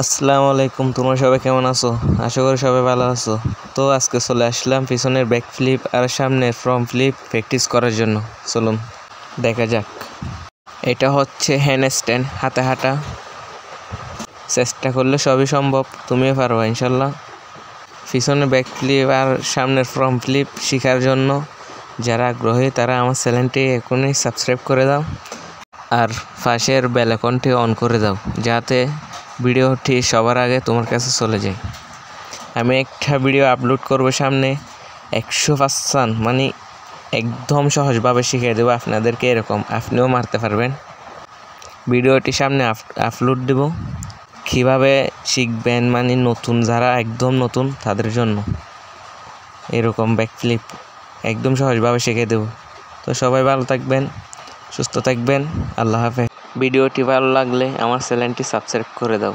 আসসালামু আলাইকুম, তোমরা সবাই কেমন আছো? আশা করি সবাই ভালো আছো। তো আজকে চলে আসলাম পিছনের ব্যাক ফ্লিপ আর সামনের ফ্রন্ট ফ্লিপ প্র্যাকটিস করার জন্য। চলুন দেখা যাক। এটা হচ্ছে হ্যান্ড স্ট্যান্ড, হাতে হাঁটা। চেষ্টা করলে সবই সম্ভব, তুমিও পারবা ইনশাল্লাহ। পিছনের ব্যাক ফ্লিপ আর সামনের ফ্রন্ট ফ্লিপ শেখার জন্য যারা আগ্রহী তারা আমার চ্যানেলটি এখনই সাবস্ক্রাইব করে দাও আর পাশের বেল আইকনটি অন করে দাও, যাতে ভিডিওটি সবার আগে তোমার কাছে চলে যায়। আমি একটা ভিডিও আপলোড করব সামনে, 100% মানে একদম সহজভাবে শিখিয়ে দেবো আপনাদেরকে, এরকম আপনিও মারতে পারবেন। ভিডিওটি সামনে আপলোড দেব, কীভাবে শিখবেন মানে নতুন, যারা একদম নতুন তাদের জন্য এরকম ব্যাকফ্লিপ একদম সহজভাবে শিখিয়ে দেব। তো সবাই ভালো থাকবেন, সুস্থ থাকবেন, আল্লাহ হাফেজ। ভিডিওটি ভালো লাগলে আমার চ্যানেলটি সাবস্ক্রাইব করে দাও।